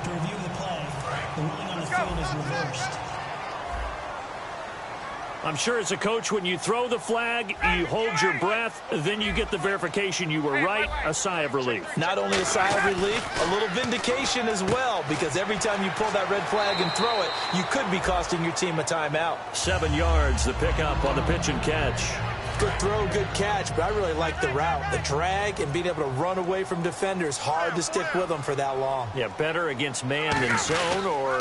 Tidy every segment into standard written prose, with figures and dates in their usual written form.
After reviewing the play, the ruling on the field is reversed. I'm sure as a coach, when you throw the flag, you hold your breath, then you get the verification you were right, a sigh of relief. Not only a sigh of relief, a little vindication as well, because every time you pull that red flag and throw it, you could be costing your team a timeout. 7 yards, the pickup on the pitch and catch. Good throw, good catch, but I really like the route. The drag and being able to run away from defenders, hard to stick with them for that long. Yeah, better against man than zone, or?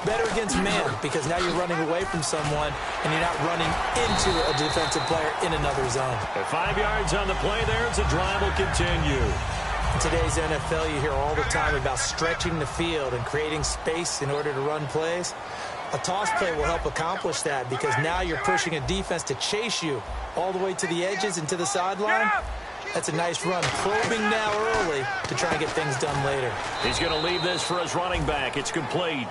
Better against man, because now you're running away from someone and you're not running into a defensive player in another zone. At 5 yards on the play there, as the drive will continue. In today's NFL, you hear all the time about stretching the field and creating space in order to run plays. A toss play will help accomplish that, because now you're pushing a defense to chase you all the way to the edges and to the sideline. That's a nice run, probing now early to try and get things done later. He's going to leave this for his running back. It's complete.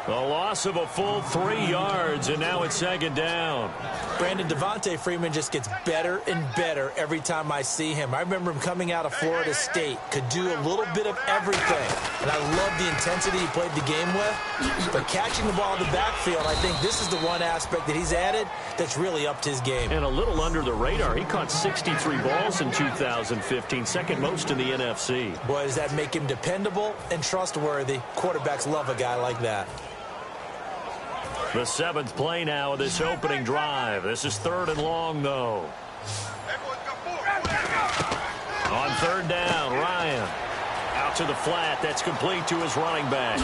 A loss of a full 3 yards, and now it's second down. Brandon, Devontae Freeman just gets better and better every time I see him. I remember him coming out of Florida State, could do a little bit of everything. And I love the intensity he played the game with. But catching the ball in the backfield, I think this is the one aspect that he's added that's really upped his game. And a little under the radar. He caught 63 balls in 2015, second most in the NFC. Boy, does that make him dependable and trustworthy. Quarterbacks love a guy like that. The 7th play now of this opening drive. This is 3rd and long, though. On 3rd down, Ryan. Out to the flat. That's complete to his running back.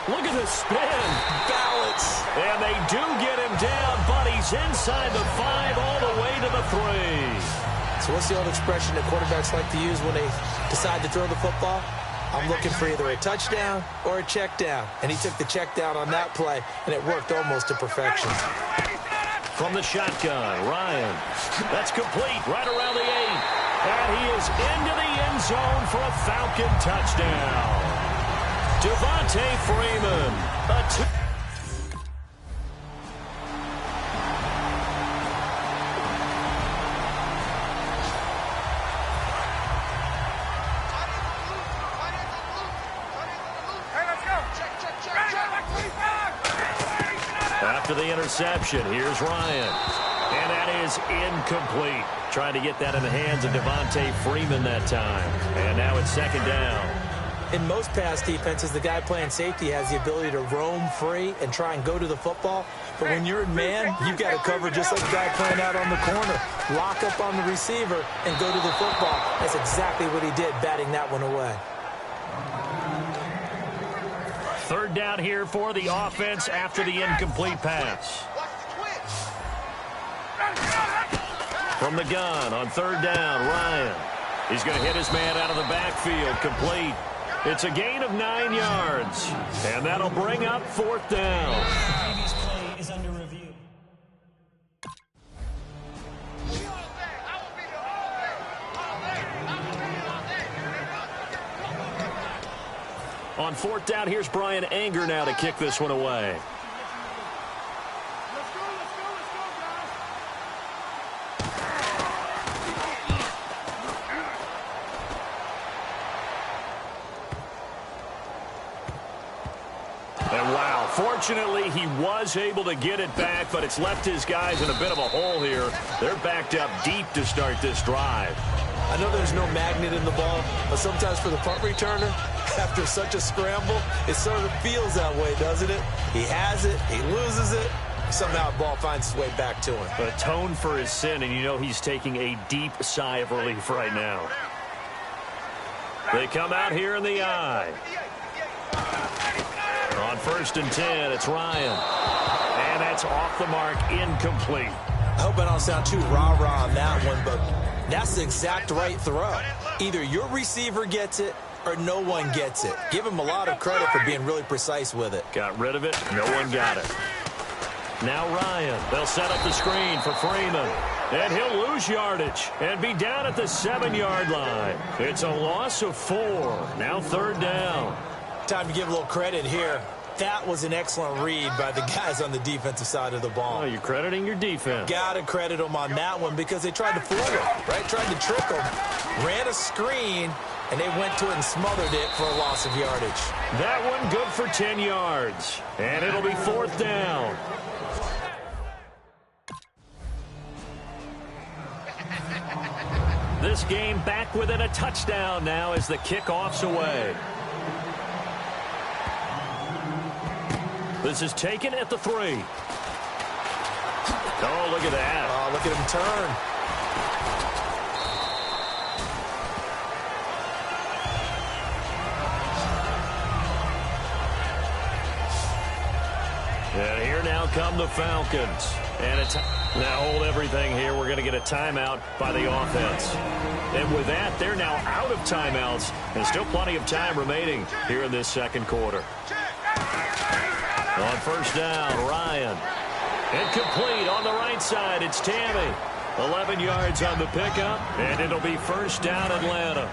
Look at the spin. Balance. And they do get him down, but he's inside the 5 all the way to the 3. So what's the old expression that quarterbacks like to use when they decide to throw the football? I'm looking for either a touchdown or a check down. And he took the check down on that play, and it worked almost to perfection. From the shotgun, Ryan. That's complete right around the 8. And he is into the end zone for a Falcon touchdown. Devontae Freeman. After the interception, here's Ryan. And that is incomplete. Trying to get that in the hands of Devontae Freeman that time. And now it's second down. In most pass defenses, the guy playing safety has the ability to roam free and try and go to the football. But when you're in man, you've got to cover just like the guy playing out on the corner. Lock up on the receiver and go to the football. That's exactly what he did, batting that one away. 3rd down here for the offense after the incomplete pass. From the gun on 3rd down, Ryan. He's going to hit his man out of the backfield, complete. It's a gain of 9 yards, and that'll bring up 4th down. The previous play is under review. On 4th down, here's Brian Anger now to kick this one away. And wow, fortunately, he was able to get it back, but it's left his guys in a bit of a hole here. They're backed up deep to start this drive. I know there's no magnet in the ball, but sometimes for the punt returner, after such a scramble, it sort of feels that way, doesn't it? He has it, he loses it, somehow the ball finds its way back to him. Atone for his sin, and you know he's taking a deep sigh of relief right now. They come out here in the eye. On 1st and 10, it's Ryan. And that's off the mark, incomplete. I hope I don't sound too rah-rah on that one, but that's the exact right throw. Either your receiver gets it or no one gets it. Give him a lot of credit for being really precise with it. Got rid of it. No one got it. Now Ryan. They'll set up the screen for Freeman. And he'll lose yardage and be down at the 7-yard line. It's a loss of 4. Now 3rd down. Time to give a little credit here. That was an excellent read by the guys on the defensive side of the ball. Oh, you're crediting your defense. Got to credit them on that one because they tried to fool him, right? Tried to trick him. Ran a screen, and they went to it and smothered it for a loss of yardage. That one good for 10 yards, and it'll be 4th down. This game back within a touchdown now as the kickoff's away. This is taken at the 3. Oh, look at that. Oh, look at him turn. And here now come the Falcons. And now hold everything here. We're going to get a timeout by the offense. And with that, they're now out of timeouts. And still plenty of time remaining here in this second quarter. On first down, Ryan. Incomplete on the right side. It's Tammy. 11 yards on the pickup. And it'll be first down, Atlanta.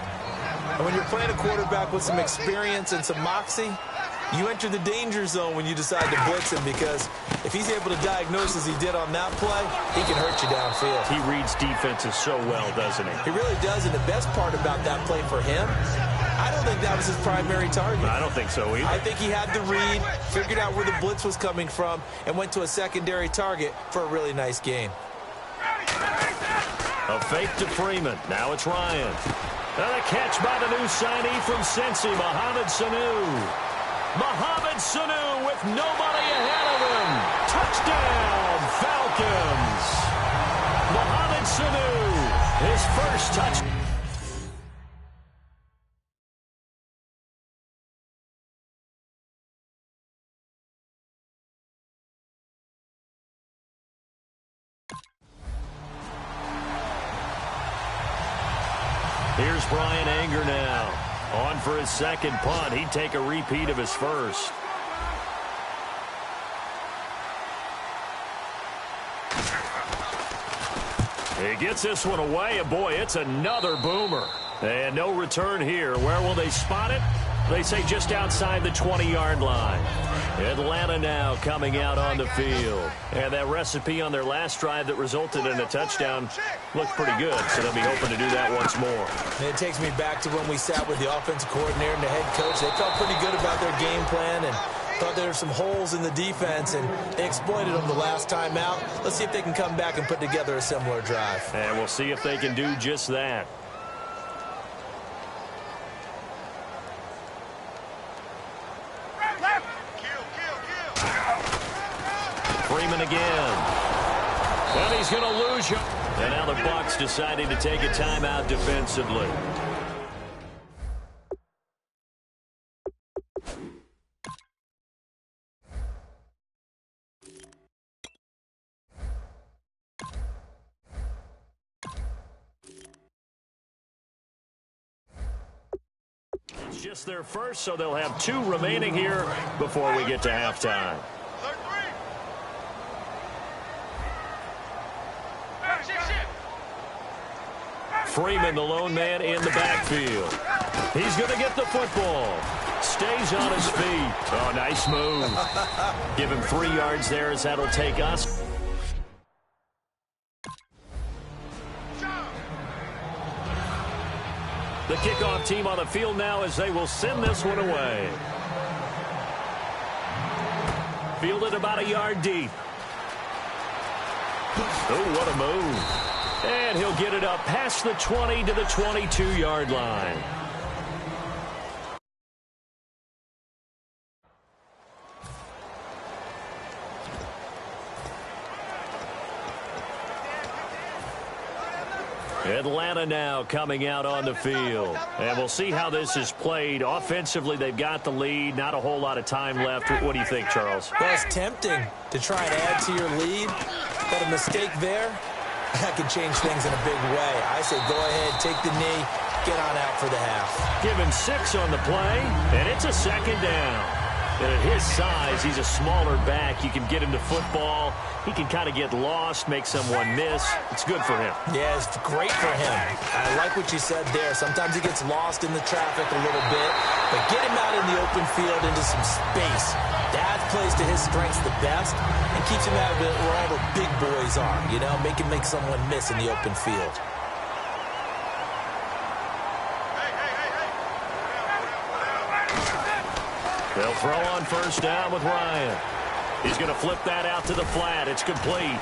And when you're playing a quarterback with some experience and some moxie, you enter the danger zone when you decide to blitz him, because if he's able to diagnose as he did on that play, he can hurt you downfield. He reads defenses so well, doesn't he? He really does, and the best part about that play for him, I don't think that was his primary target. I don't think so either. I think he had the read, figured out where the blitz was coming from, and went to a secondary target for a really nice gain. A fake to Freeman. Now it's Ryan. And a catch by the new signee from Cincy, Mohamed Sanu. Mohamed Sanu with nobody ahead of him. Touchdown, Falcons. Mohamed Sanu, his first touchdown. Here's Brian Anger now. On for his second punt. He'd take a repeat of his first. He gets this one away, and boy, it's another boomer. And no return here. Where will they spot it? They say just outside the 20-yard line. Atlanta now coming out on the field. And that recipe on their last drive that resulted in a touchdown looked pretty good, so they'll be hoping to do that once more. And it takes me back to when we sat with the offensive coordinator and the head coach. They felt pretty good about their game plan and thought there were some holes in the defense, and they exploited them the last time out. Let's see if they can come back and put together a similar drive. And we'll see if they can do just that. Freeman again. And he's going to lose you. And now the Bucs deciding to take a timeout defensively. It's just their first, so they'll have 2 remaining here before we get to halftime. Freeman, the lone man in the backfield. He's going to get the football. Stays on his feet. Oh, nice move. Give him 3 yards there as that'll take us. The kickoff team on the field now as they will send this one away. Fielded about a yard deep. Oh, what a move. And he'll get it up past the 20 to the 22-yard line. Atlanta now coming out on the field. And we'll see how this is played. Offensively, they've got the lead. Not a whole lot of time left. What do you think, Charles? Well, it's tempting to try and add to your lead. But a mistake there, that could change things in a big way. I say go ahead, take the knee, get on out for the half. Give him 6 on the play, and it's a second down. And at his size, he's a smaller back. You can get him to football. He can kind of get lost, make someone miss. It's good for him. Yeah, it's great for him. I like what you said there. Sometimes he gets lost in the traffic a little bit, but get him out in the open field into some space. That plays to his strengths the best and keeps him out of it where all the big boys are, you know, make someone miss in the open field. They'll throw on first down with Ryan. He's going to flip that out to the flat. It's complete.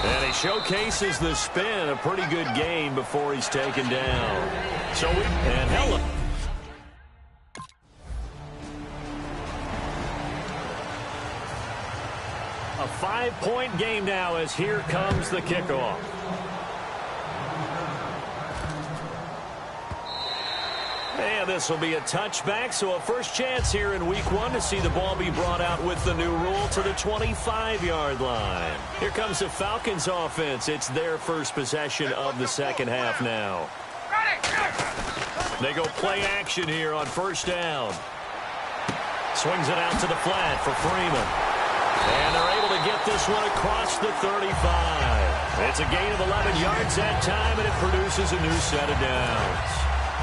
And he showcases the spin. A pretty good gain before he's taken down. Hello. A 5-point game now as here comes the kickoff. And this will be a touchback, so a first chance here in week 1 to see the ball be brought out with the new rule to the 25-yard line. Here comes the Falcons offense. It's their first possession of the second half now. They go play action here on first down. Swings it out to the flat for Freeman. And they're able to get this one across the 35. It's a gain of 11 yards that time, and it produces a new set of downs.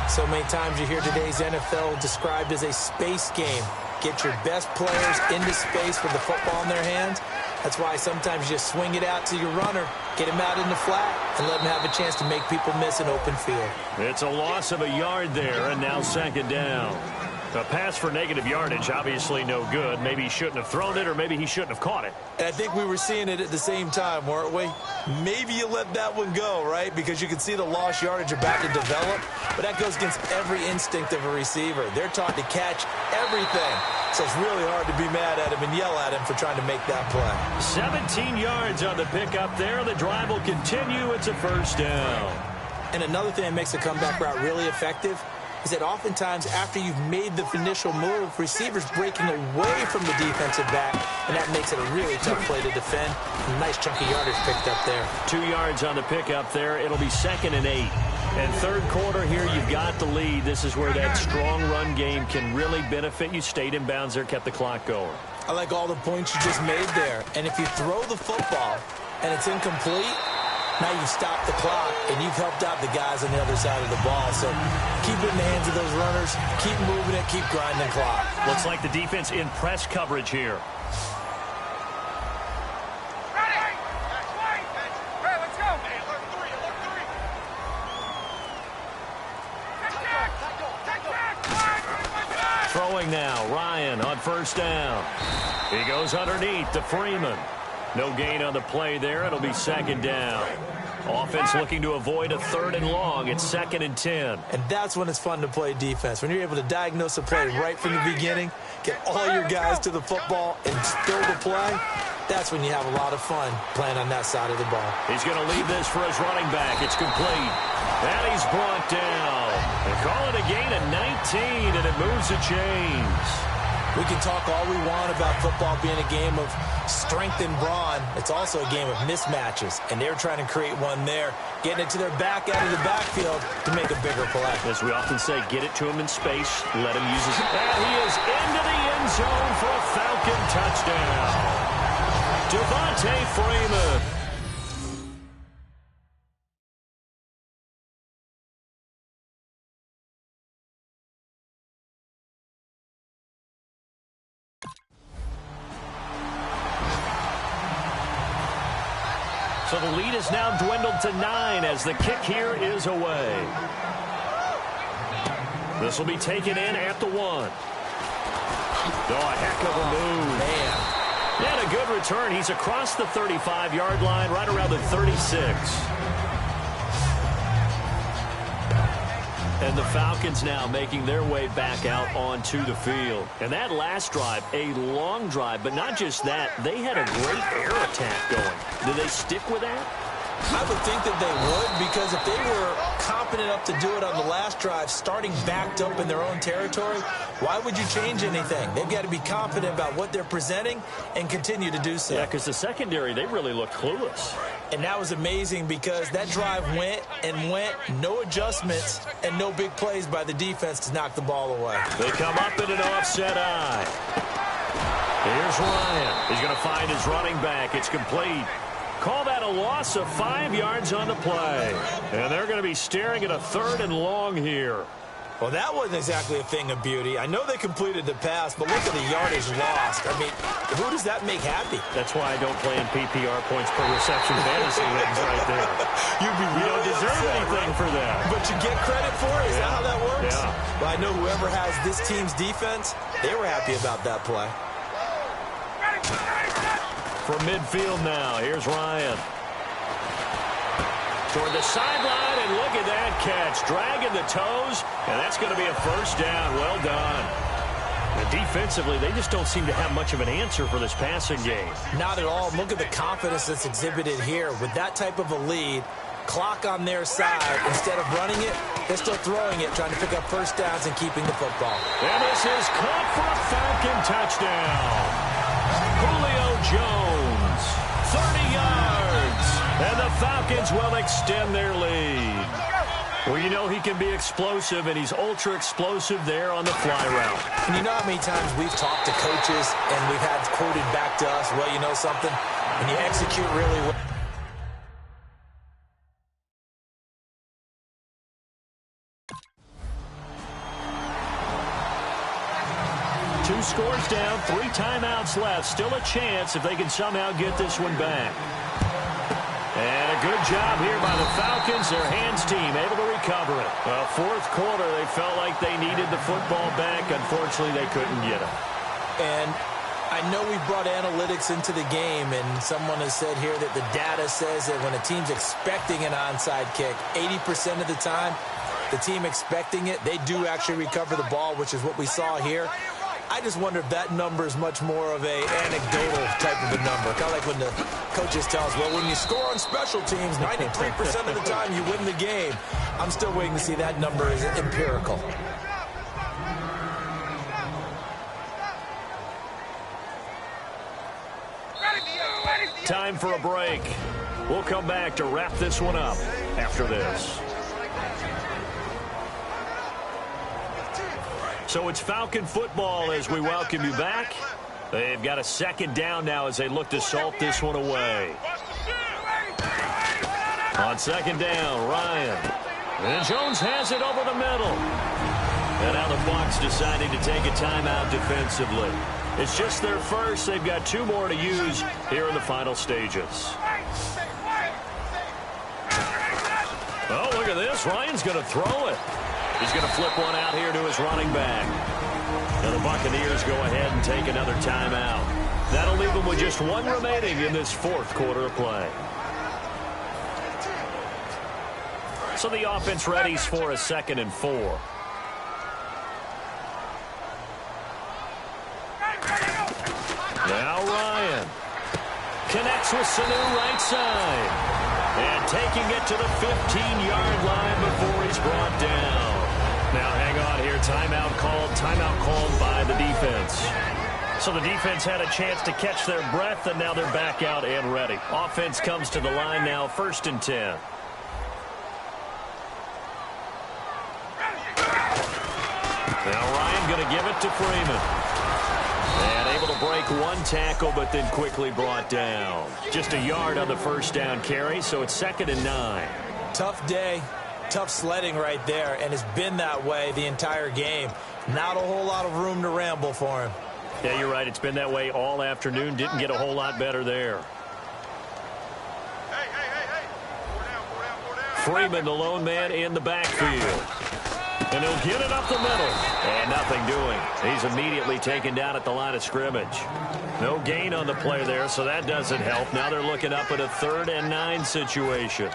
So many times you hear today's NFL described as a space game. Get your best players into space with the football in their hands. That's why sometimes you just swing it out to your runner, get him out in the flat, and let him have a chance to make people miss an open field. It's a loss of a yard there, and now second down. A pass for negative yardage, obviously no good. Maybe he shouldn't have thrown it, or maybe he shouldn't have caught it. And I think we were seeing it at the same time, weren't we? Maybe you let that one go, right? Because you can see the lost yardage about to develop. But that goes against every instinct of a receiver. They're taught to catch everything. So it's really hard to be mad at him and yell at him for trying to make that play. 17 yards on the pickup there. The drive will continue. It's a first down. And another thing that makes the comeback route really effective is that oftentimes after you've made the initial move, receivers breaking away from the defensive back, and that makes it a really tough play to defend. Nice chunky yardage picked up there. 2 yards on the pickup there. It'll be 2nd and 8. And third quarter here, you've got the lead. This is where that strong run game can really benefit you. Stayed in bounds there, kept the clock going. I like all the points you just made there. And if you throw the football and it's incomplete, now you stop the clock, and you've helped out the guys on the other side of the ball. So keep it in the hands of those runners. Keep moving it. Keep grinding clock. Looks like the defense in press coverage here. Throwing now, Ryan on first down. He goes underneath to Freeman. No gain on the play there. It'll be second down. Offense looking to avoid a 3rd and long. It's 2nd and 10. And that's when it's fun to play defense. When you're able to diagnose a play right from the beginning, get all your guys to the football, and spill the play, that's when you have a lot of fun playing on that side of the ball. He's going to leave this for his running back. It's complete. And he's brought down. They call it a gain of 19, and it moves the chains. We can talk all we want about football being a game of strength and brawn. It's also a game of mismatches, and they're trying to create one there, getting it to their back out of the backfield to make a bigger play. As we often say, get it to him in space, let him use his... And he is into the end zone for a Falcon touchdown. Devontae Freeman. So the lead is now dwindled to 9 as the kick here is away. This will be taken in at the 1. Oh, a heck of a move. Man. And a good return. He's across the 35-yard line, right around the 36. And the Falcons now making their way back out onto the field. And that last drive, a long drive, but not just that, they had a great air attack going. Do they stick with that? I would think that they would, because if they were confident enough to do it on the last drive, starting backed up in their own territory, why would you change anything? They've got to be confident about what they're presenting and continue to do so. Yeah, because the secondary, they really looked clueless. And that was amazing because that drive went and went, no adjustments, and no big plays by the defense to knock the ball away. They come up in an offset eye. Here's Ryan. He's going to find his running back. It's complete. Call that a loss of 5 yards on the play. And they're going to be staring at a 3rd and long here. Well, that wasn't exactly a thing of beauty. I know they completed the pass, but look at the yardage lost. I mean, who does that make happy? That's why I don't play in PPR points per reception fantasy leagues right there. You don't deserve anything for that. But you get credit for it? Is that how that works? Yeah. Well, I know whoever has this team's defense, they were happy about that play. From midfield now, here's Ryan. Toward the sideline, and look at that catch. Dragging the toes, and that's going to be a first down. Well done. And defensively, they just don't seem to have much of an answer for this passing game. Not at all. Look at the confidence that's exhibited here. With that type of a lead, clock on their side, instead of running it, they're still throwing it, trying to pick up first downs and keeping the football. And this is caught for a Falcon touchdown. Julio Jones, 30 yards. And the Falcons will extend their lead. Well, you know he can be explosive, and he's ultra-explosive there on the fly route. And you know how many times we've talked to coaches and we've had quoted back to us, well, you know something? When you execute really well. Two scores down, 3 timeouts left. Still a chance if they can somehow get this one back. And a good job here by the Falcons. Their hands team able to recover it. Well, fourth quarter, they felt like they needed the football back. Unfortunately, they couldn't get it. And I know we brought analytics into the game, and someone has said here that the data says that when a team's expecting an onside kick, 80% of the time, the team expecting it, they do actually recover the ball, which is what we saw here. I just wonder if that number is much more of a anecdotal type of a number. Kind of like when the coaches tell us, well, when you score on special teams, 93% of the time you win the game. I'm still waiting to see that number is empirical. Time for a break. We'll come back to wrap this one up after this. So it's Falcon football as we welcome you back. They've got a second down now as they look to salt this one away. On second down, Ryan. And Jones has it over the middle. And now the Bucs deciding to take a timeout defensively. It's just their first. They've got 2 more to use here in the final stages. Oh, look at this. Ryan's going to throw it. He's going to flip one out here to his running back. And the Buccaneers go ahead and take another timeout. That'll leave them with just 1 remaining in this fourth quarter of play. So the offense readies for a 2nd and 4. Now Ryan connects with Sanu right side. And taking it to the 15-yard line before he's brought down. Now hang on here. Timeout called by the defense. So the defense had a chance to catch their breath, and now they're back out and ready. Offense comes to the line now, 1st and 10. Now Ryan going to give it to Freeman. And able to break 1 tackle, but then quickly brought down. Just a yard on the first down carry, so it's 2nd and 9. Tough day, tough sledding right there, and it's been that way the entire game. Not a whole lot of room to ramble for him. Yeah, you're right. It's been that way all afternoon. Didn't get a whole lot better there. Freeman, the lone man in the backfield. And he'll get it up the middle. And nothing doing. He's immediately taken down at the line of scrimmage. No gain on the play there, so that doesn't help. Now they're looking up at a 3rd and 9 situation.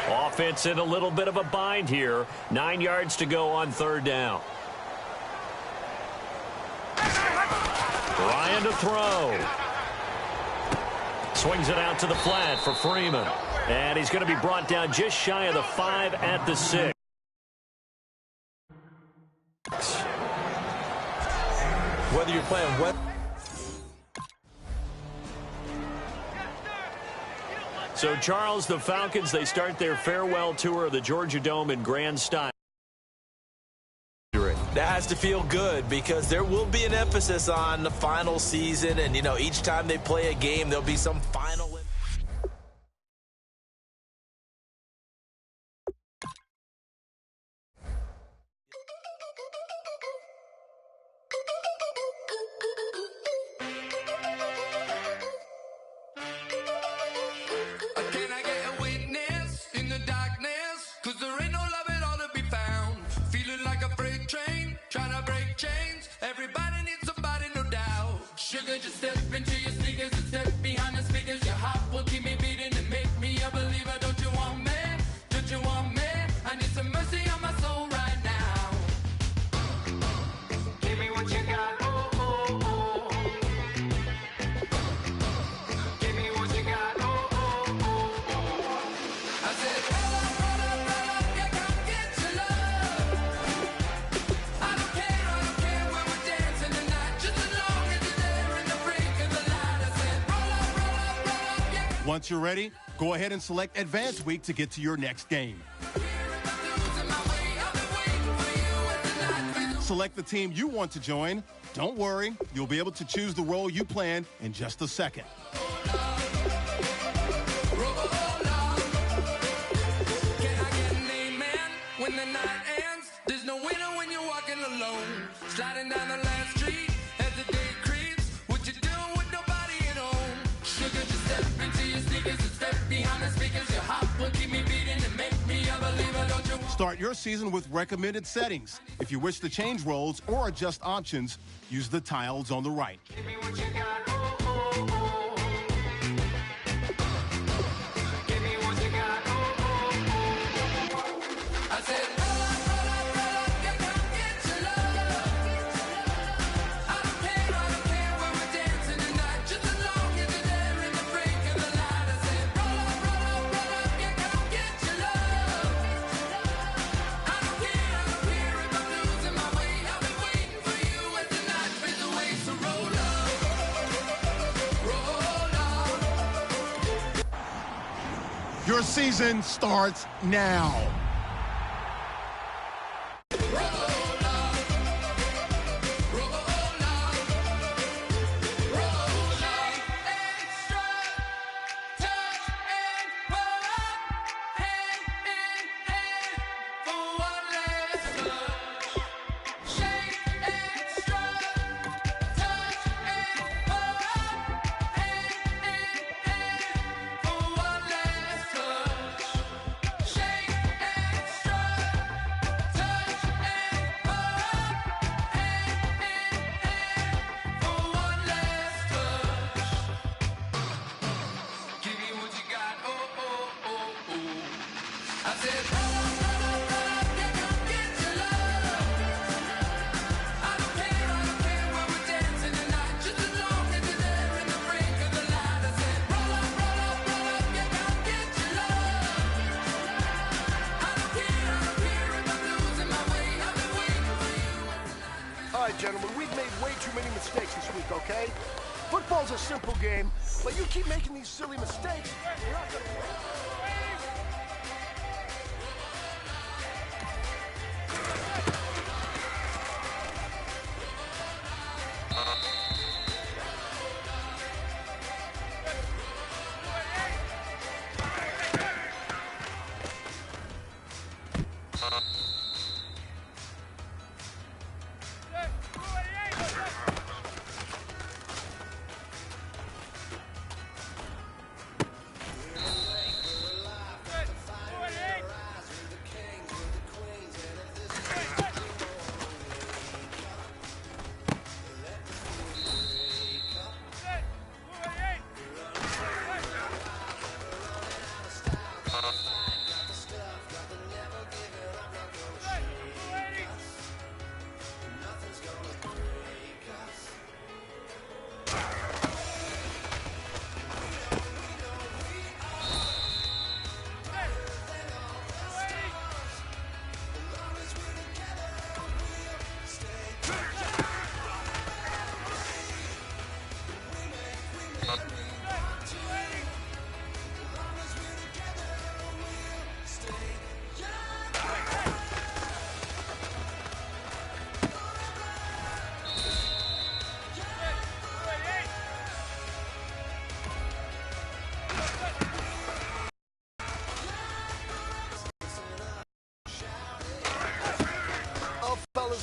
Offense in a little bit of a bind here. 9 yards to go on 3rd down. Ryan to throw. Swings it out to the flat for Freeman. And he's going to be brought down just shy of the 5 at the 6. Whether you're playing So, Charles, the Falcons, they start their farewell tour of the Georgia Dome in grand style. That has to feel good because there will be an emphasis on the final season. And, you know, each time they play a game, there'll be some final break chains. Everybody needs somebody, no doubt. Sugar, just step into your sneakers and step behind the speakers. Your heart will keep me beating and make me a believer. Don't you want me? Don't you want me? I need some mercy on my soul right now. Give me what you got, oh, oh, oh. Give me what you got, oh, oh, oh, oh. I said, roll up, yeah, come get your love. I don't care when we're dancing tonight, just as long as you're there in the break of the light. I said, roll up, yeah. Once you're ready, go ahead and select Advance Week to get to your next game. Select the team you want to join. Don't worry, you'll be able to choose the role you plan in just a second. Can I get an amen when the night ends? There's no winner when you're walking alone. Sliding down the last street as the day creeps. What you doing with nobody at home? Sugar, just step into your sneakers and step behind the speakers. Your heart will keep me beating and make me a believer. Don't you? Start your season with recommended settings. If you wish to change roles or adjust options, use the tiles on the right. Give me what you got, oh, oh, oh. Give me what you got, oh, oh, oh. I said, roll up, yeah, come get your love. I don't care when we're dancing tonight, just as long as you're there in the break of the light. I said, roll up, yeah, come get your love. I don't care if I'm losing my way. I'll be waiting for you as the night fades away. So roll up, roll up. Your season starts now. All right, gentlemen, we've made way too many mistakes this week, okay? Football's a simple game, but you keep making these silly mistakes, you're not gonna win.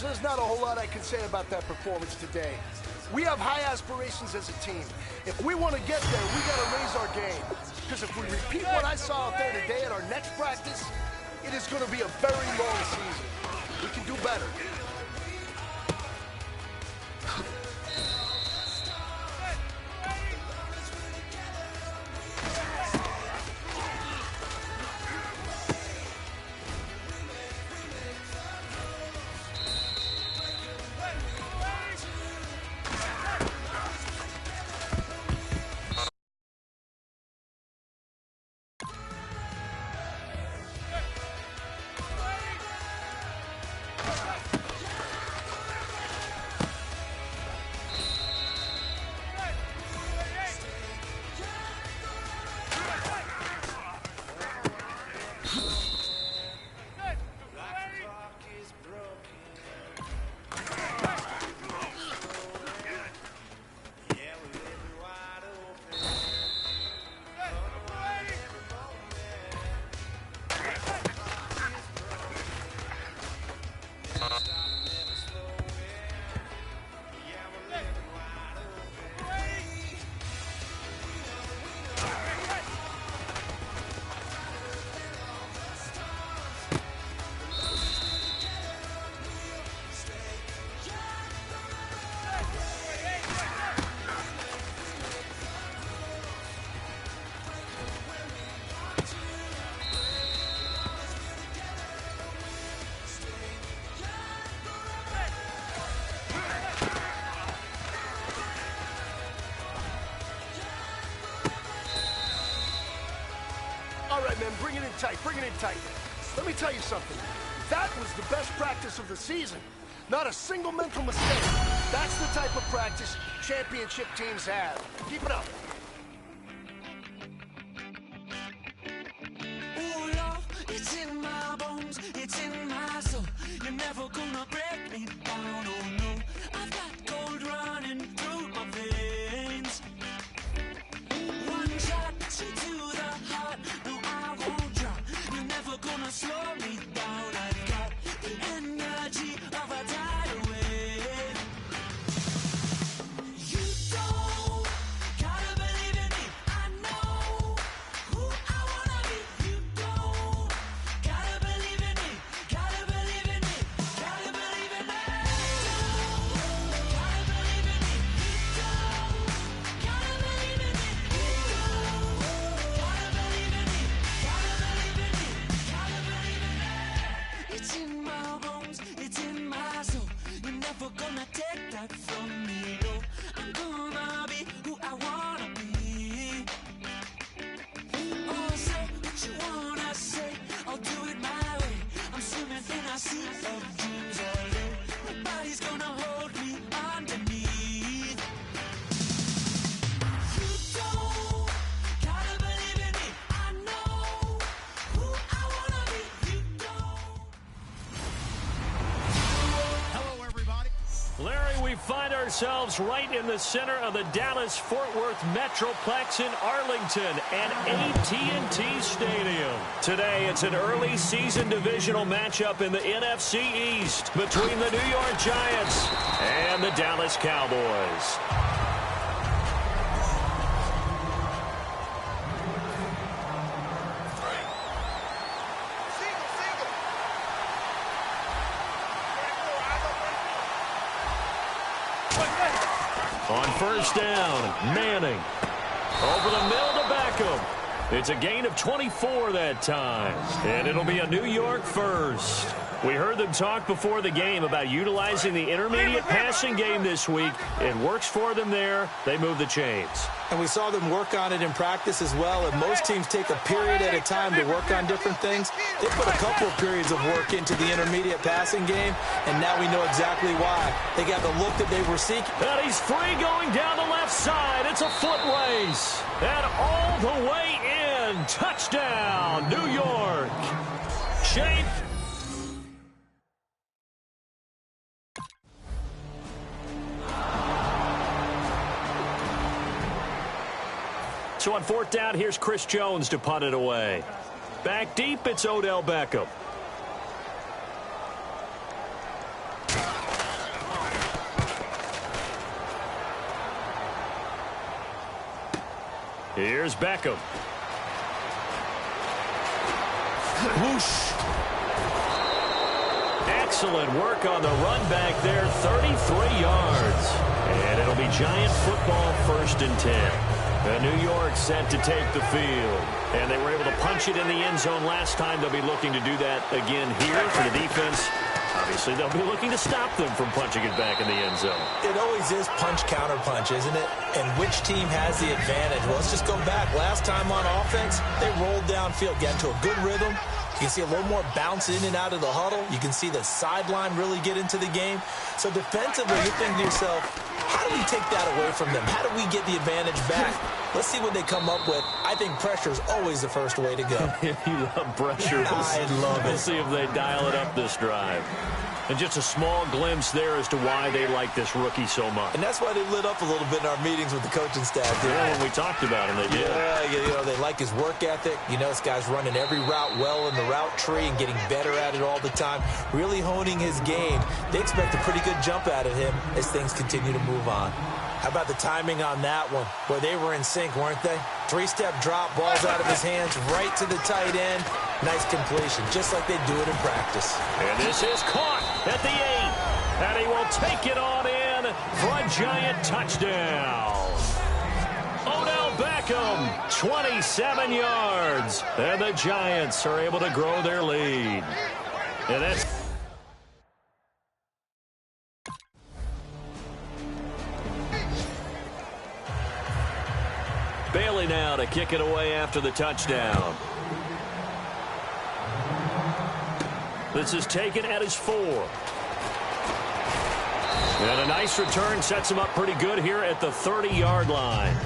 There's not a whole lot I can say about that performance today. We have high aspirations as a team. If we want to get there, we got to raise our game. Because if we repeat what I saw out there today at our next practice, it is going to be a very long season. We can do better. men. Bring it in tight. Bring it in tight. Let me tell you something. That was the best practice of the season. Not a single mental mistake. That's the type of practice championship teams have. Keep it up. Ooh, love, it's in my bones, it's in my soul. You're never gonna break me down, oh no. I've got gold running through my veins. One shot to the heart, no, I won't drop. You're never gonna slow me down. I've got the energy of a tidal wave. You don't gotta believe in me. I know who I wanna be. You don't gotta believe in me. Gotta believe in me. Gotta believe in me. Gotta believe in me. You don't gotta believe in me. You don't gotta believe in me. Gotta believe in me. Gotta believe in me. It's in my bones. It's in my soul. You're never gonna take that from me. No, I'm gonna be who I wanna be. Oh, say what you wanna say. I'll do it my way. I'm swimming in a sea of dreams all day. Nobody's gonna hold me underneath. You don't gotta believe in me. I know who I wanna be. You don't. Hello, everybody. Larry, we find ourselves right in the center of the Dallas-Fort Worth Metroplex in Arlington and AT&T Stadium. Today, it's an early season divisional matchup in the NFC East between the New York Giants and the Dallas Cowboys. On first down, Manning. Over the middle to Beckham. It's a gain of 24 that time. And it'll be a New York first. We heard them talk before the game about utilizing the intermediate passing game this week. It works for them there. They move the chains. And we saw them work on it in practice as well. And most teams take a period at a time to work on different things. They put a couple of periods of work into the intermediate passing game, and now we know exactly why. They got the look that they were seeking. And he's free going down the left side. It's a foot race. And all the way in. Touchdown, New York. Shane. So on fourth down, here's Chris Jones to punt it away. Back deep, it's Odell Beckham. Here's Beckham. Whoosh. Excellent work on the run back there, 33 yards. And it'll be Giant football, 1st and 10. New York set to take the field. And they were able to punch it in the end zone last time. They'll be looking to do that again here for the defense. Obviously, they'll be looking to stop them from punching it back in the end zone. It always is punch-counter-punch, isn't it? And which team has the advantage? Well, let's just go back. Last time on offense, they rolled downfield, got into a good rhythm. You can see a little more bounce in and out of the huddle. You can see the sideline really get into the game. So defensively, you think to yourself, how do we take that away from them? How do we get the advantage back? Let's see what they come up with. I think pressure is always the first way to go. You love pressure. I love it. We'll see if they dial it up this drive. And just a small glimpse there as to why they like this rookie so much. And that's why they lit up a little bit in our meetings with the coaching staff. Yeah, when we talked about him, they did. Yeah, you know, they like his work ethic. You know, this guy's running every route well in the route tree and getting better at it all the time, really honing his game. They expect a pretty good jump out of him as things continue to move on. How about the timing on that one? Boy, they were in sync, weren't they? 3-step drop, balls out of his hands, right to the tight end. Nice completion, just like they do it in practice. And this is caught at the 8. And he will take it on in for a Giant touchdown. Odell Beckham, 27 yards. And the Giants are able to grow their lead. And that's... Bailey now to kick it away after the touchdown. This is taken at his 4. And a nice return sets him up pretty good here at the 30-yard line.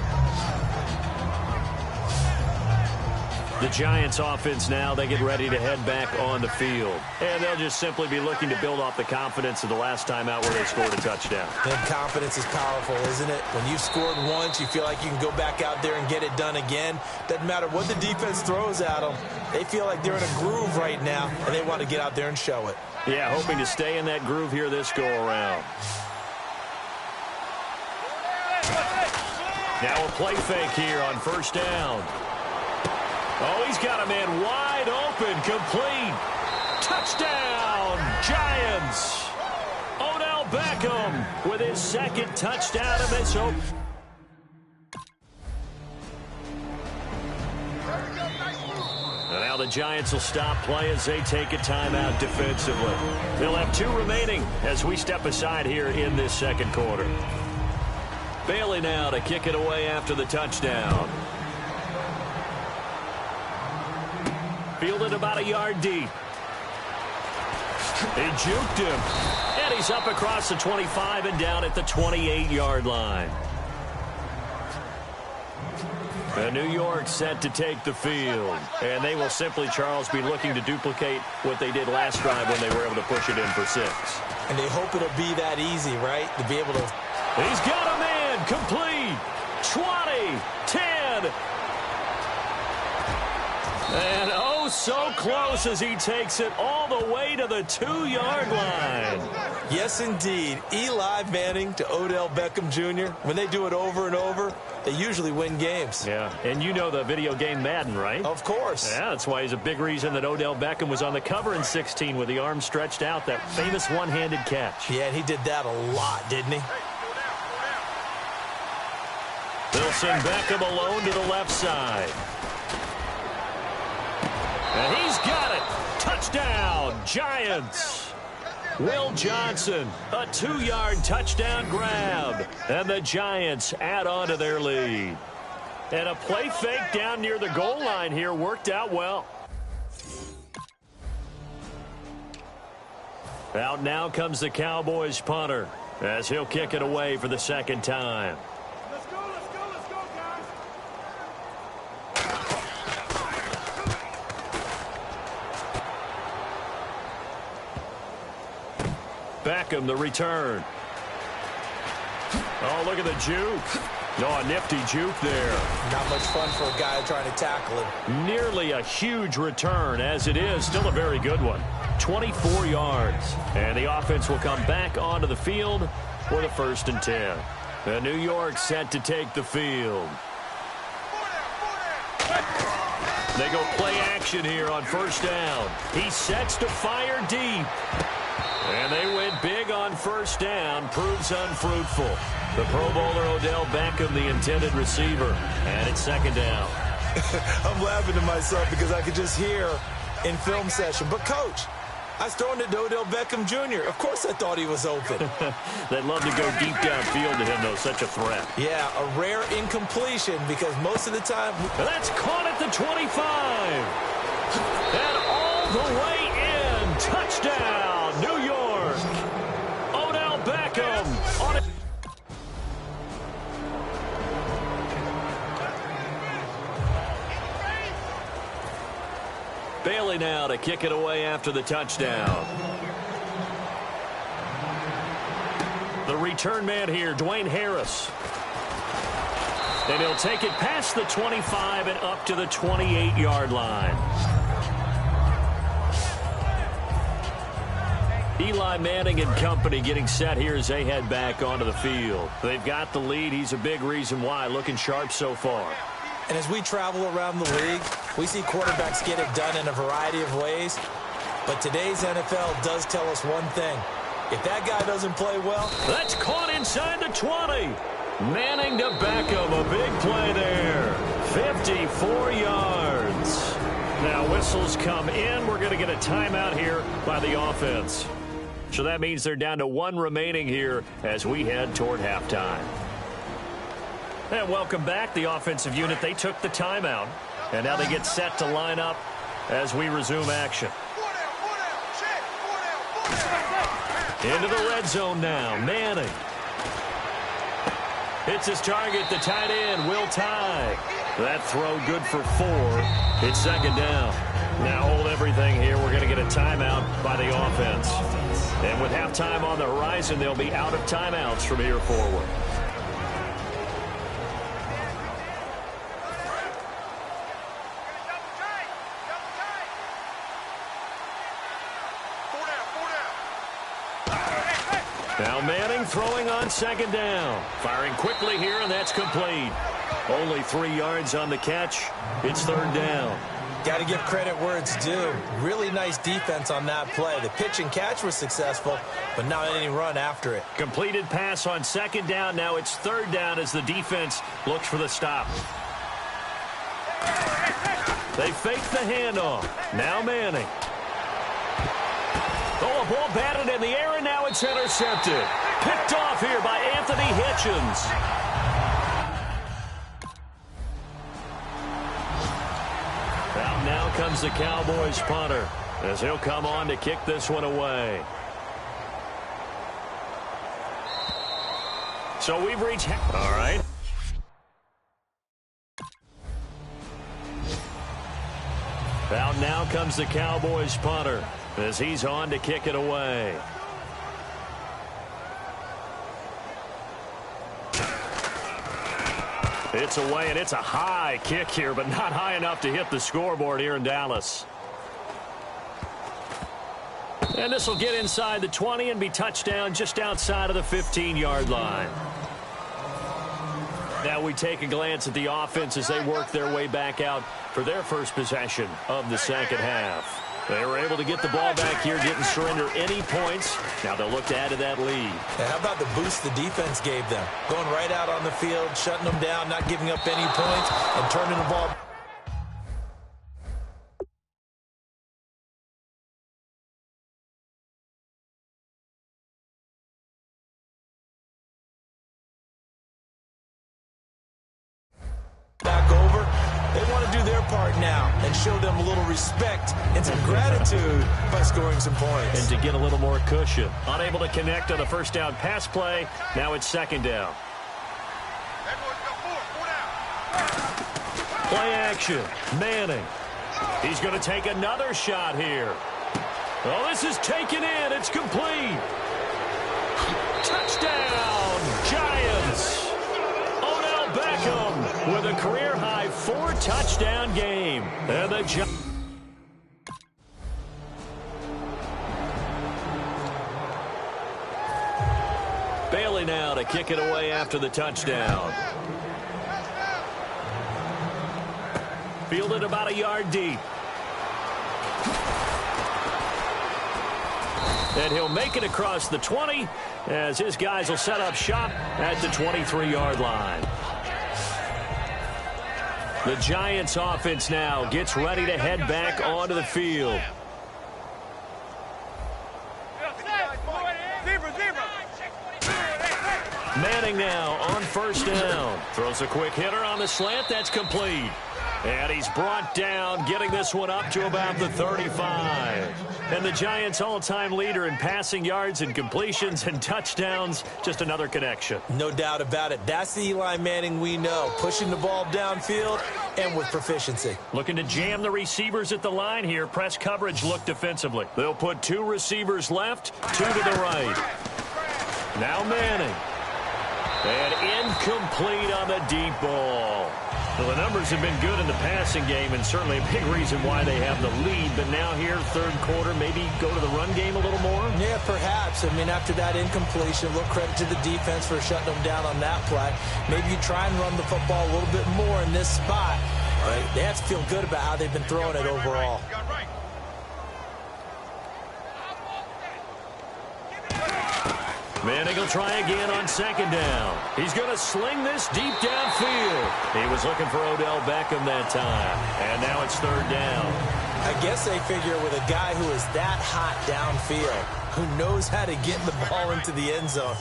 The Giants offense now, they get ready to head back on the field. And they'll just simply be looking to build off the confidence of the last time out where they scored a touchdown. And confidence is powerful, isn't it? When you've scored once, you feel like you can go back out there and get it done again. Doesn't matter what the defense throws at them. They feel like they're in a groove right now, and they want to get out there and show it. Yeah, hoping to stay in that groove here this go-around. Now a play fake here on first down. Oh, he's got a man wide open, complete. Touchdown, Giants. Odell Beckham with his second touchdown of this hope. And now the Giants will stop play as they take a timeout defensively. They'll have 2 remaining as we step aside here in this second quarter. Bailey now to kick it away after the touchdown. Fielded about a yard deep. He juked him. And he's up across the 25 and down at the 28-yard line. And New York set to take the field. And they will simply, Charles, be looking to duplicate what they did last drive when they were able to push it in for 6. And they hope it'll be that easy, right? To be able to... He's got a man complete. 20, 10. And oh, so close as he takes it all the way to the 2-yard line. Yes, indeed. Eli Manning to Odell Beckham Jr. When they do it over and over, they usually win games. Yeah, and you know the video game Madden, right? Of course. Yeah, that's why he's a big reason that Odell Beckham was on the cover in 16 with the arm stretched out, that famous one-handed catch. Yeah, and he did that a lot, didn't he? They'll send Beckham alone to the left side. And he's got it. Touchdown, Giants. Will Johnson, a 2-yard touchdown grab. And the Giants add on to their lead. And a play fake down near the goal line here worked out well. Out now comes the Cowboys punter as he'll kick it away for the second time. Beckham, the return. Oh, look at the juke. Oh, a nifty juke there. Not much fun for a guy trying to tackle him. Nearly a huge return, as it is. Still a very good one. 24 yards. And the offense will come back onto the field for the 1st and 10. And New York set to take the field. They go play action here on first down. He sets to fire deep. And they went big on first down. Proves unfruitful. The Pro Bowler Odell Beckham, the intended receiver. And it's second down. I'm laughing to myself because I could just hear in film session. But, Coach, I was throwing it to Odell Beckham Jr. Of course I thought he was open. They'd love to go deep downfield to him, though. Such a threat. Yeah, a rare incompletion because most of the time... And that's caught at the 25. And all the way in. Touchdown, New York. Odell Beckham on it. Bailey now to kick it away after the touchdown. The return man here, Dwayne Harris. And he'll take it past the 25 and up to the 28-yard line. Eli Manning and company getting set here as they head back onto the field. They've got the lead. He's a big reason why. Looking sharp so far. And as we travel around the league, we see quarterbacks get it done in a variety of ways. But today's NFL does tell us one thing. If that guy doesn't play well... That's caught inside the 20. Manning to Beckham. A big play there. 54 yards. Now whistles come in. We're going to get a timeout here by the offense. So that means they're down to 1 remaining here as we head toward halftime. And welcome back, the offensive unit. They took the timeout, and now they get set to line up as we resume action. Into the red zone now. Manning. Hits his target, the tight end, Will Tye. That throw good for 4. It's second down. Now hold everything here. We're going to get a timeout by the offense. And with halftime on the horizon, they'll be out of timeouts from here forward. Now Manning throwing on second down. Firing quickly here, and that's complete. Only 3 yards on the catch. It's third down. Got to give credit where it's due. Really nice defense on that play. The pitch and catch was successful, but not any run after it. Completed pass on second down. Now it's third down as the defense looks for the stop. They fake the handoff. Now Manning. Oh, a ball batted in the air, and now it's intercepted. Picked off here by Anthony Hitchens. Out now comes the Cowboys punter as he'll come on to kick this one away. So we've reached... All right. Out now comes the Cowboys punter as he's on to kick it away. It's away, and it's a high kick here, but not high enough to hit the scoreboard here in Dallas. And this will get inside the 20 and be touchdown just outside of the 15-yard line. Now we take a glance at the offense as they work their way back out for their first possession of the second half. They were able to get the ball back here, didn't surrender any points. Now they'll look to add to that lead. Yeah, how about the boost the defense gave them? Going right out on the field, shutting them down, not giving up any points, and turning the ball. Back over. They want to do their part now and show them a little respect and some gratitude by scoring some points. And to get a little more cushion. Unable to connect on the first down pass play. Now it's second down. Play action. Manning. He's going to take another shot here. Oh, this is taken in. It's complete. Touchdown, Giants. Odell Beckham with a career-high 4-touchdown game. And the Giants. Bailey now to kick it away after the touchdown. Fielded about a yard deep. And he'll make it across the 20 as his guys will set up shop at the 23-yard line. The Giants offense now gets ready to head back onto the field. Manning now on first down. Throws a quick hitter on the slant. That's complete. And he's brought down, getting this one up to about the 35. And the Giants' all-time leader in passing yards and completions and touchdowns. Just another connection. No doubt about it. That's the Eli Manning we know. Pushing the ball downfield and with proficiency. Looking to jam the receivers at the line here. Press coverage look defensively. They'll put 2 receivers left, 2 to the right. Now Manning. And incomplete on the deep ball. Well, the numbers have been good in the passing game and certainly a big reason why they have the lead. But now here, third quarter, maybe go to the run game a little more? Yeah, perhaps. I mean, after that incompletion, a little credit to the defense for shutting them down on that play. Maybe you try and run the football a little bit more in this spot. They have to feel good about how they've been throwing it overall. Manning will try again on second down. He's going to sling this deep downfield. He was looking for Odell Beckham that time. And now it's third down. I guess they figure with a guy who is that hot downfield, who knows how to get the ball into the end zone,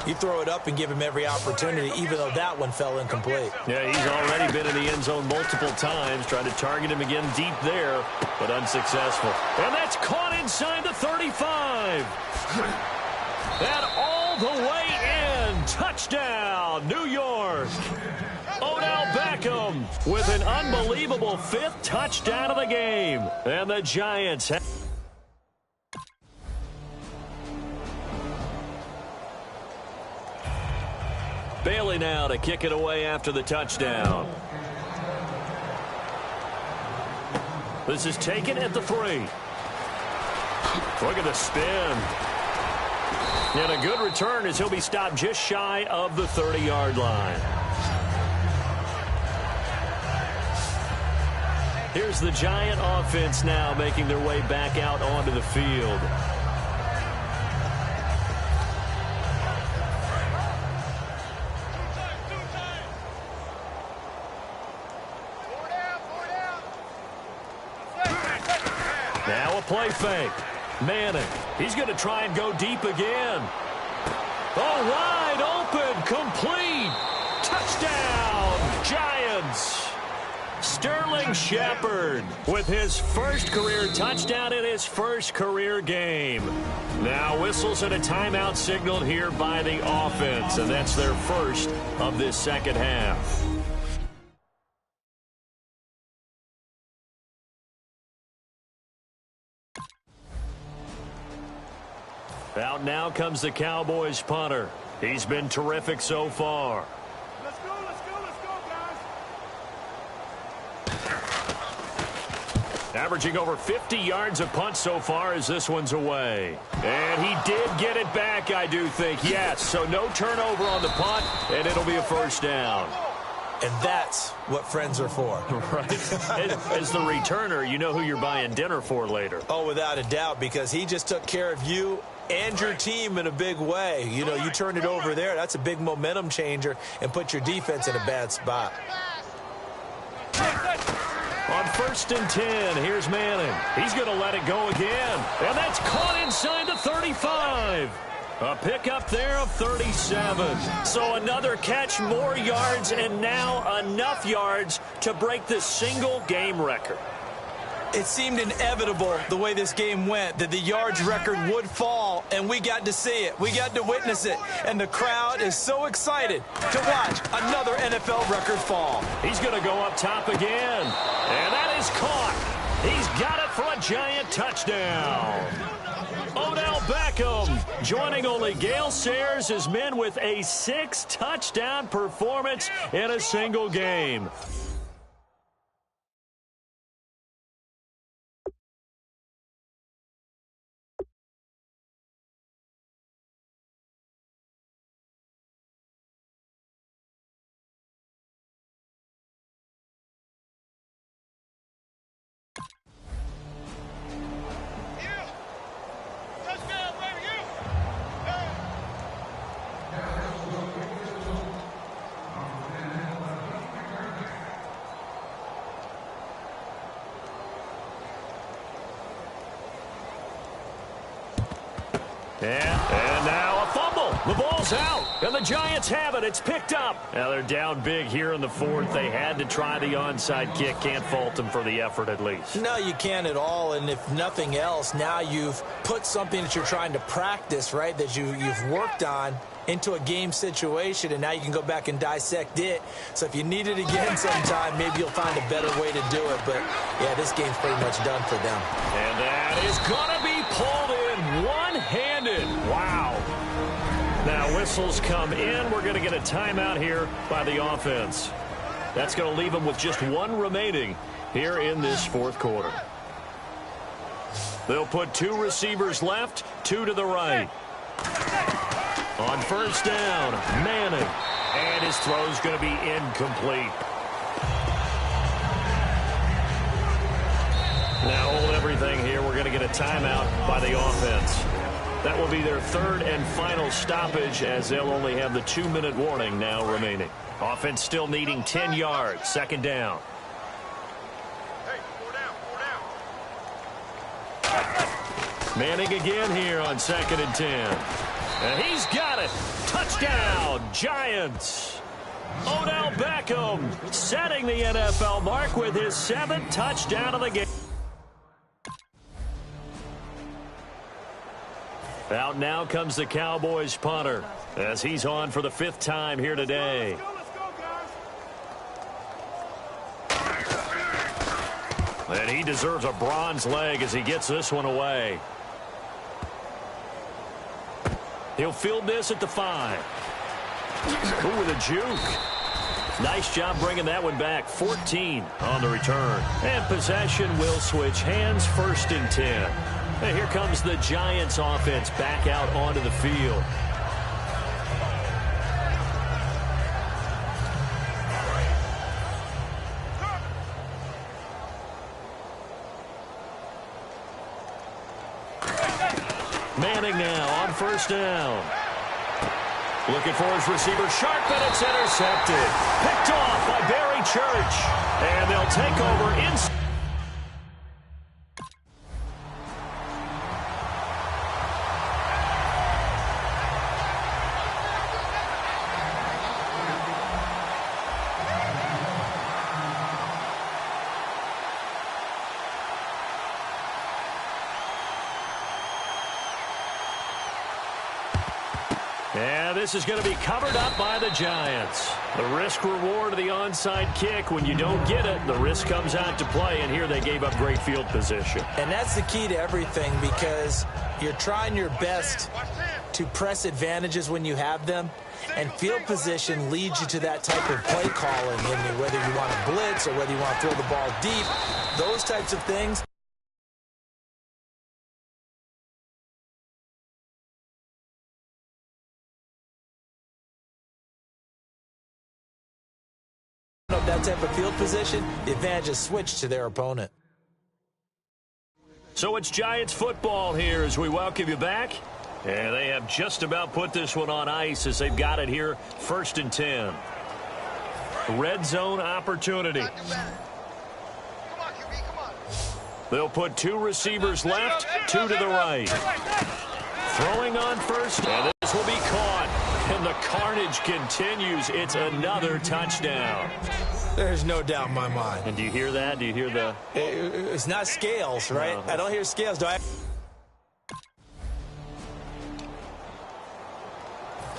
you throw it up and give him every opportunity, even though that one fell incomplete. Yeah, he's already been in the end zone multiple times, trying to target him again deep there, but unsuccessful. And that's caught inside the 35. And all the way in. Touchdown, New York. Odell Beckham with an unbelievable 5th touchdown of the game. And the Giants have... Bailey now to kick it away after the touchdown. This is taken at the 3. Look at the spin. And a good return as he'll be stopped just shy of the 30-yard line. Here's the Giant offense now making their way back out onto the field. Now a play fake. Manning. He's going to try and go deep again. Oh, wide open. Complete. Touchdown. Giants. Sterling Shepard with his first career touchdown in his first career game. Now whistles and a timeout signaled here by the offense, and that's their first of this second half. Out now comes the Cowboys punter. He's been terrific so far. Let's go, guys. Averaging over 50 yards a punt so far as this one's away. And he did get it back, I do think. Yes, so no turnover on the punt, and it'll be a first down. And that's what friends are for. Right. As the returner, you know who you're buying dinner for later. Oh, without a doubt, because he just took care of you and your team in a big way. You know, you turned it over there. That's a big momentum changer and put your defense in a bad spot. On 1st and 10, here's Manning. He's going to let it go again. And that's caught inside the 35. A pickup there of 37. So another catch, more yards, and now enough yards to break the single game record. It seemed inevitable the way this game went that the yards record would fall, and we got to see it. We got to witness it, and the crowd is so excited to watch another NFL record fall. He's going to go up top again, and that is caught. He's got it for a Giant touchdown. Odell Beckham joining only Gale Sayers' men with a 6-touchdown performance in a single game. And now a fumble. The ball's out, and the Giants have it. It's picked up. Now they're down big here in the 4th. They had to try the onside kick. Can't fault them for the effort at least. No, you can't at all, and if nothing else, now you've put something that you're trying to practice, right, that you've worked on into a game situation, and now you can go back and dissect it. So if you need it again sometime, maybe you'll find a better way to do it. But, yeah, this game's pretty much done for them. And that is going to be pulled in one-handed. Wow. Now whistles come in. We're going to get a timeout here by the offense. That's going to leave them with just one remaining here in this 4th quarter. They'll put 2 receivers left, 2 to the right. On 1st down, Manning. And his throw's going to be incomplete. Now hold everything here. We're going to get a timeout by the offense. That will be their 3rd and final stoppage as they'll only have the 2-minute warning now remaining. Offense still needing 10 yards. 2nd down. Manning again here on 2nd and 10. And he's got it. Touchdown, Giants. Odell Beckham setting the NFL mark with his 7th touchdown of the game. Out now comes the Cowboys punter as he's on for the 5th time here today. Let's go, guys. And he deserves a bronze leg as he gets this one away. He'll field this at the 5. Ooh, with a juke. Nice job bringing that one back. 14 on the return. And possession will switch hands, 1st and 10. And here comes the Giants offense back out onto the field. Manning now on 1st down. Looking for his receiver, sharp, and it's intercepted. Picked off by Barry Church. And they'll take over inside. And this is going to be covered up by the Giants. The risk-reward of the onside kick. When you don't get it, the risk comes out to play, and here they gave up great field position. And that's the key to everything, because you're trying your best to press advantages when you have them, and field position leads you to that type of play calling, whether you want to blitz or whether you want to throw the ball deep. Those types of things. That type of field position, the advantage is switched to their opponent. So it's Giants football here as we welcome you back. And they have just about put this one on ice as they've got it here, 1st and 10. Red zone opportunity. They'll put 2 receivers left, 2 to the right. Throwing on 1st, and this will be caught. And the carnage continues. It's another touchdown. There's no doubt in my mind. And do you hear that? Do you hear the... It's not scales, right? No. I don't hear scales. Do I?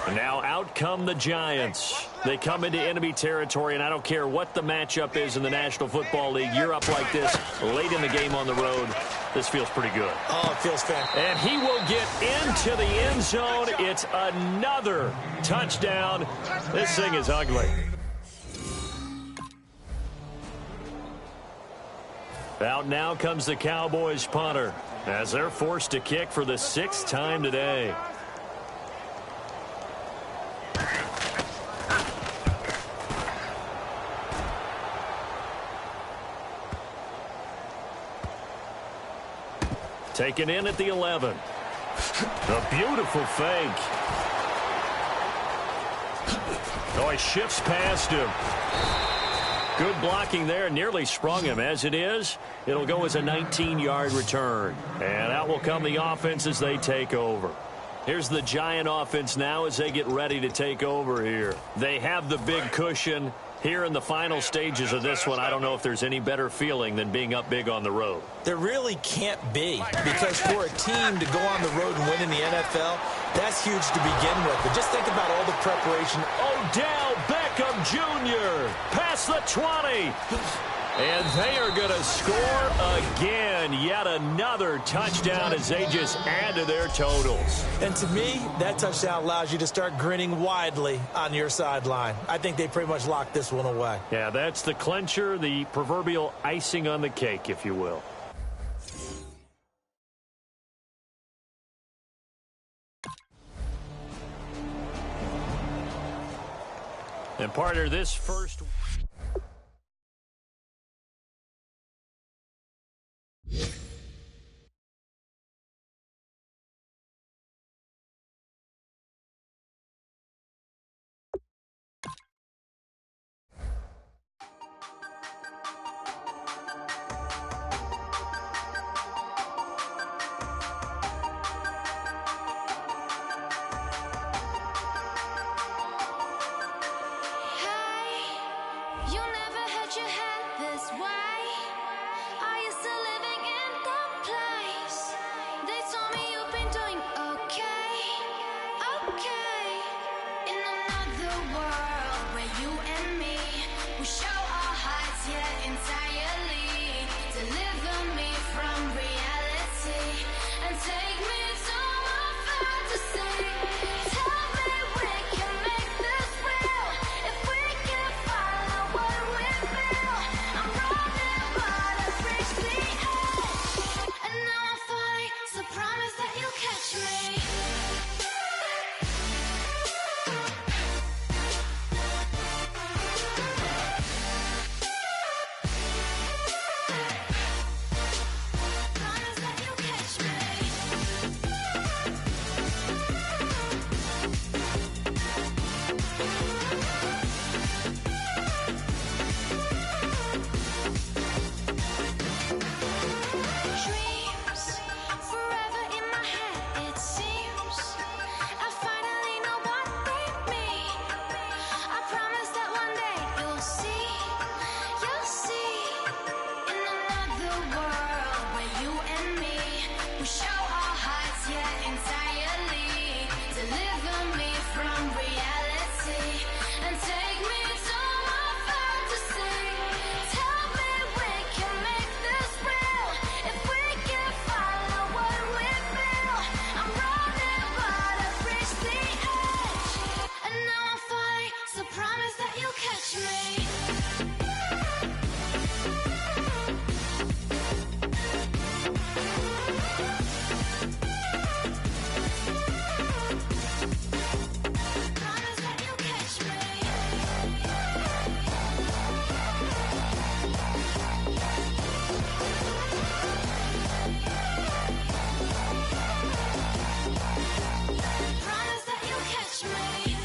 And now out come the Giants. They come into enemy territory, and I don't care what the matchup is in the National Football League. You're up like this late in the game on the road. This feels pretty good. Oh, it feels fantastic. And he will get into the end zone. It's another touchdown. This thing is ugly. Out now comes the Cowboys punter as they're forced to kick for the 6th time today. Taken in at the 11. A beautiful fake. Oh, he shifts past him. Good blocking there. Nearly sprung him. As it is, it'll go as a 19-yard return. And out will come the offense as they take over. Here's the Giant offense now as they get ready to take over here. They have the big cushion. Here in the final stages of this one, I don't know if there's any better feeling than being up big on the road. There really can't be, because for a team to go on the road and win in the NFL, that's huge to begin with. But just think about all the preparation. Odell Beckham Jr. past the 20. And they are going to score again. Yet another touchdown as they just add to their totals. And to me, that touchdown allows you to start grinning widely on your sideline. I think they pretty much locked this one away. Yeah, that's the clincher, the proverbial icing on the cake, if you will. And partner, this first... another world where you and me, we show our hearts, yeah, entirely. Deliver me from reality and take me to my fantasy. Tell me we can make this real if we can follow what we feel. I'm running but I've reached the edge, and now I'm falling, so promise that you'll catch me. Promise that you'll catch me. Dreams forever in my head, it seems. I finally know what they mean. I promise that one day you'll see. In another world where you and me, we show our hearts, yeah, entirely. Deliver me from reality and take me to my fantasy. Tell me we can make this real if we can follow what we feel. I'm running but I've reached the edge, and now I'm falling, so promise that you'll catch me. Promise that you'll catch me. Promise that you'll catch me.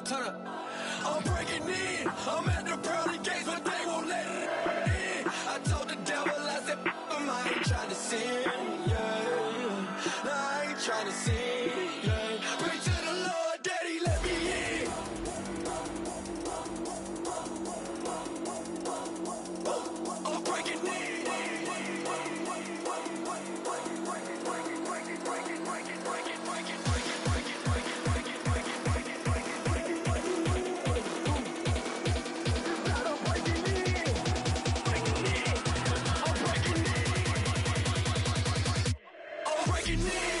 Turn up. I'm breaking in. I'm at the pearly gates, but they won't let it in. I told the devil, I said, I ain't trying to sin, yeah. No, I ain't trying to sin, yeah. Pray to the Lord, Daddy, let me in. I'm breaking in. I'm breaking in.